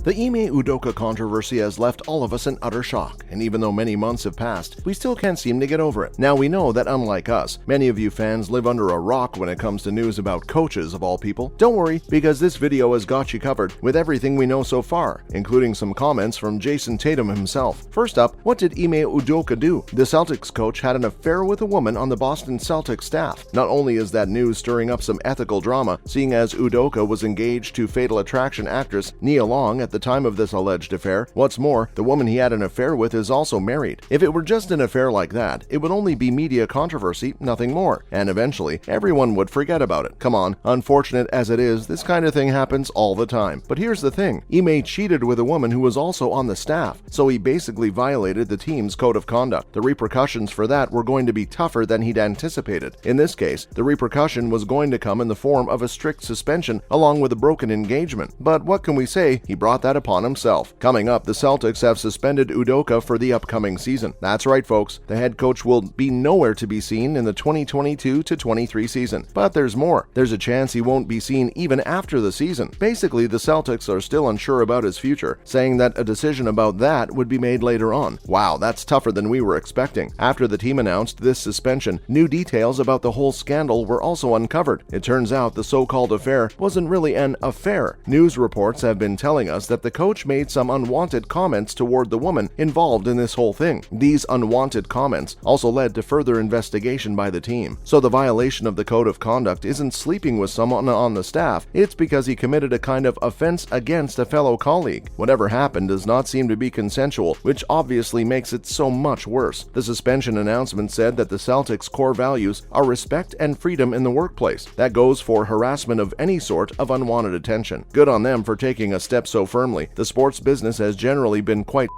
The Ime Udoka controversy has left all of us in utter shock, and even though many months have passed, we still can't seem to get over it. Now we know that unlike us, many of you fans live under a rock when it comes to news about coaches of all people. Don't worry, because this video has got you covered with everything we know so far, including some comments from Jayson Tatum himself. First up, what did Ime Udoka do? The Celtics coach had an affair with a woman on the Boston Celtics staff. Not only is that news stirring up some ethical drama, seeing as Udoka was engaged to Fatal Attraction actress Nia Long at the time of this alleged affair. What's more, the woman he had an affair with is also married. If it were just an affair like that, it would only be media controversy, nothing more, and eventually everyone would forget about it. Come on, unfortunate as it is, this kind of thing happens all the time. But here's the thing, Ime cheated with a woman who was also on the staff, so he basically violated the team's code of conduct. The repercussions for that were going to be tougher than he'd anticipated. In this case, the repercussion was going to come in the form of a strict suspension along with a broken engagement. But what can we say? He brought that upon himself. Coming up, the Celtics have suspended Udoka for the upcoming season. That's right, folks. The head coach will be nowhere to be seen in the 2022-23 season. But there's more. There's a chance he won't be seen even after the season. Basically, the Celtics are still unsure about his future, saying that a decision about that would be made later on. Wow, that's tougher than we were expecting. After the team announced this suspension, new details about the whole scandal were also uncovered. It turns out the so-called affair wasn't really an affair. News reports have been telling us that the coach made some unwanted comments toward the woman involved in this whole thing. These unwanted comments also led to further investigation by the team. So the violation of the code of conduct isn't sleeping with someone on the staff, it's because he committed a kind of offense against a fellow colleague. Whatever happened does not seem to be consensual, which obviously makes it so much worse. The suspension announcement said that the Celtics' core values are respect and freedom in the workplace. That goes for harassment of any sort of unwanted attention. Good on them for taking a step so firmly. The sports business has generally been quite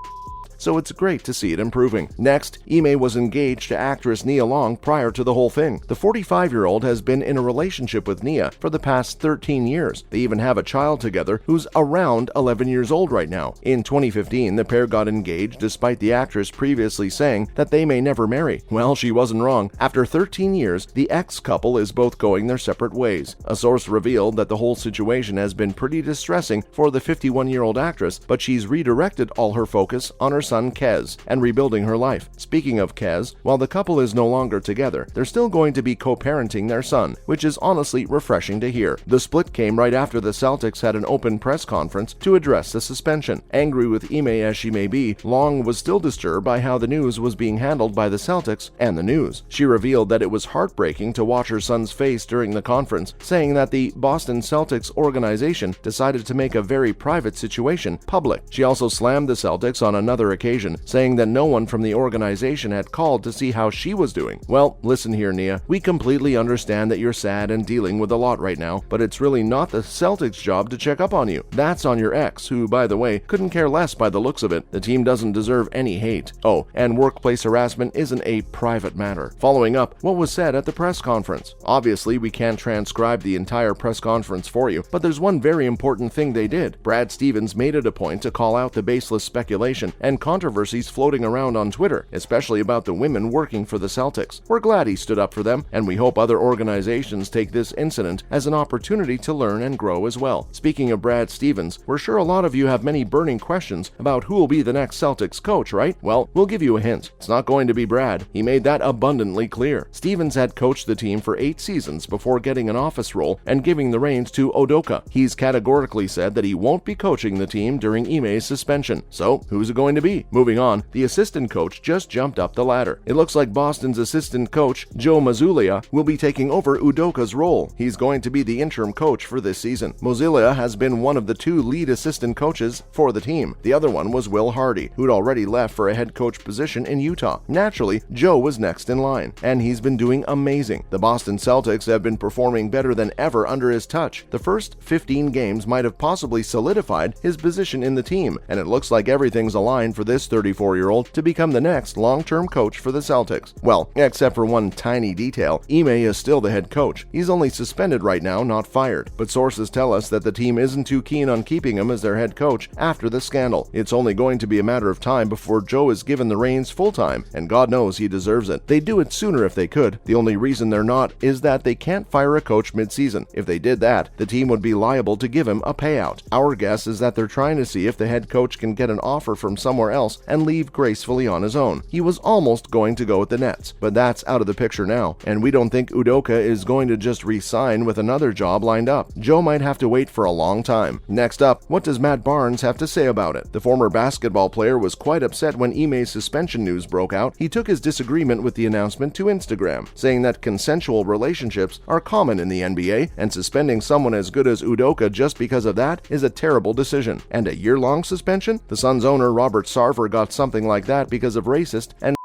so it's great to see it improving. Next, Ime was engaged to actress Nia Long prior to the whole thing. The 45-year-old has been in a relationship with Nia for the past 13 years. They even have a child together who's around 11 years old right now. In 2015, the pair got engaged despite the actress previously saying that they may never marry. Well, she wasn't wrong. After 13 years, the ex-couple is both going their separate ways. A source revealed that the whole situation has been pretty distressing for the 51-year-old actress, but she's redirected all her focus on her son Kez and rebuilding her life. Speaking of Kez, while the couple is no longer together, they're still going to be co-parenting their son, which is honestly refreshing to hear. The split came right after the Celtics had an open press conference to address the suspension. Angry with Ime as she may be, Long was still disturbed by how the news was being handled by the Celtics and the news. She revealed that it was heartbreaking to watch her son's face during the conference, saying that the Boston Celtics organization decided to make a very private situation public. She also slammed the Celtics on another occasion, saying that no one from the organization had called to see how she was doing. Well, listen here, Nia. We completely understand that you're sad and dealing with a lot right now, but it's really not the Celtics' job to check up on you. That's on your ex, who, by the way, couldn't care less by the looks of it. The team doesn't deserve any hate. Oh, and workplace harassment isn't a private matter. Following up, what was said at the press conference? Obviously, we can't transcribe the entire press conference for you, but there's one very important thing they did. Brad Stevens made it a point to call out the baseless speculation and controversies floating around on Twitter, especially about the women working for the Celtics. We're glad he stood up for them, and we hope other organizations take this incident as an opportunity to learn and grow as well. Speaking of Brad Stevens, we're sure a lot of you have many burning questions about who will be the next Celtics coach, right? Well, we'll give you a hint. It's not going to be Brad. He made that abundantly clear. Stevens had coached the team for 8 seasons before getting an office role and giving the reins to Udoka. He's categorically said that he won't be coaching the team during Ime's suspension. So, who's it going to be? Moving on, the assistant coach just jumped up the ladder. It looks like Boston's assistant coach, Joe Mazzulla, will be taking over Udoka's role. He's going to be the interim coach for this season. Mazzulla has been one of the 2 lead assistant coaches for the team. The other one was Will Hardy, who'd already left for a head coach position in Utah. Naturally, Joe was next in line, and he's been doing amazing. The Boston Celtics have been performing better than ever under his touch. The first 15 games might have possibly solidified his position in the team, and it looks like everything's aligned for this 34-year-old to become the next long-term coach for the Celtics. Well, except for one tiny detail, Ime is still the head coach. He's only suspended right now, not fired. But sources tell us that the team isn't too keen on keeping him as their head coach after the scandal. It's only going to be a matter of time before Joe is given the reins full-time, and God knows he deserves it. They'd do it sooner if they could. The only reason they're not is that they can't fire a coach mid-season. If they did that, the team would be liable to give him a payout. Our guess is that they're trying to see if the head coach can get an offer from somewhere else and leave gracefully on his own. He was almost going to go with the Nets, but that's out of the picture now, and we don't think Udoka is going to just re-sign with another job lined up. Joe might have to wait for a long time. Next up, what does Matt Barnes have to say about it? The former basketball player was quite upset when Ime's suspension news broke out. He took his disagreement with the announcement to Instagram, saying that consensual relationships are common in the NBA, and suspending someone as good as Udoka just because of that is a terrible decision. And a year-long suspension? The Suns owner Robert Sarver got something like that because of racist and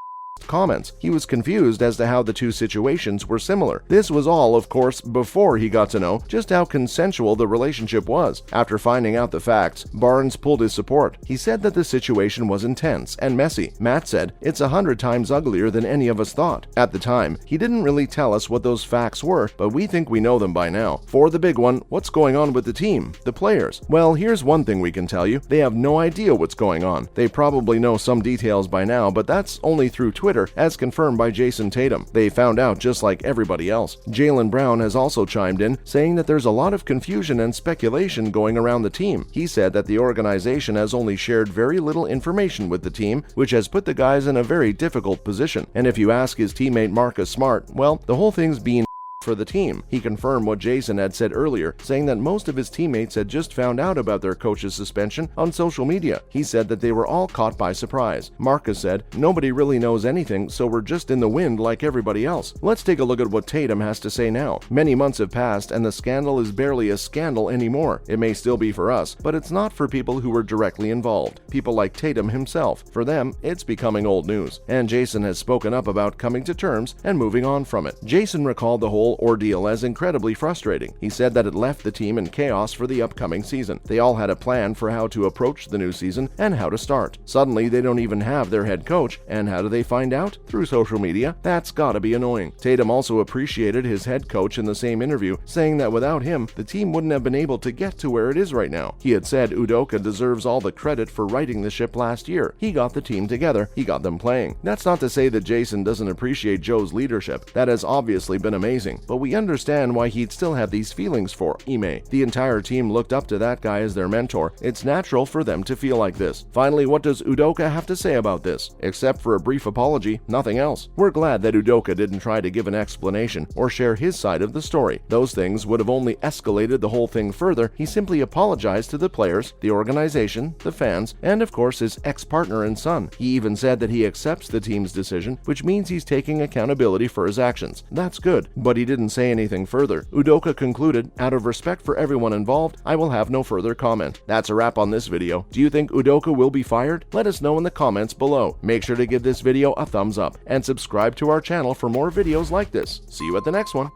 comments. He was confused as to how the two situations were similar. This was all, of course, before he got to know just how consensual the relationship was. After finding out the facts, Barnes pulled his support. He said that the situation was intense and messy. Matt said, "It's 100 times uglier than any of us thought." At the time, he didn't really tell us what those facts were, but we think we know them by now. For the big one, what's going on with the team, the players? Well, here's one thing we can tell you. They have no idea what's going on. They probably know some details by now, but that's only through Twitter, as confirmed by Jayson Tatum. They found out just like everybody else. Jaylen Brown has also chimed in, saying that there's a lot of confusion and speculation going around the team. He said that the organization has only shared very little information with the team, which has put the guys in a very difficult position. And if you ask his teammate Marcus Smart, well, the whole thing's been for the team. He confirmed what Jayson had said earlier, saying that most of his teammates had just found out about their coach's suspension on social media. He said that they were all caught by surprise. Marcus said, "Nobody really knows anything, so we're just in the wind like everybody else." Let's take a look at what Tatum has to say now. Many months have passed and the scandal is barely a scandal anymore. It may still be for us, but it's not for people who were directly involved. People like Tatum himself. For them, it's becoming old news. And Jayson has spoken up about coming to terms and moving on from it. Jayson recalled the whole ordeal as incredibly frustrating. He said that it left the team in chaos for the upcoming season. They all had a plan for how to approach the new season and how to start. Suddenly, they don't even have their head coach, and how do they find out? Through social media. That's gotta be annoying. Tatum also appreciated his head coach in the same interview, saying that without him, the team wouldn't have been able to get to where it is right now. He had said Udoka deserves all the credit for righting the ship last year. He got the team together. He got them playing. That's not to say that Jayson doesn't appreciate Joe's leadership. That has obviously been amazing, but we understand why he'd still have these feelings for Ime. The entire team looked up to that guy as their mentor. It's natural for them to feel like this. Finally, what does Udoka have to say about this? Except for a brief apology, nothing else. We're glad that Udoka didn't try to give an explanation or share his side of the story. Those things would have only escalated the whole thing further. He simply apologized to the players, the organization, the fans, and of course his ex-partner and son. He even said that he accepts the team's decision, which means he's taking accountability for his actions. That's good, but he didn't say anything further. Udoka concluded, "Out of respect for everyone involved, I will have no further comment." That's a wrap on this video. Do you think Udoka will be fired? Let us know in the comments below. Make sure to give this video a thumbs up and subscribe to our channel for more videos like this. See you at the next one.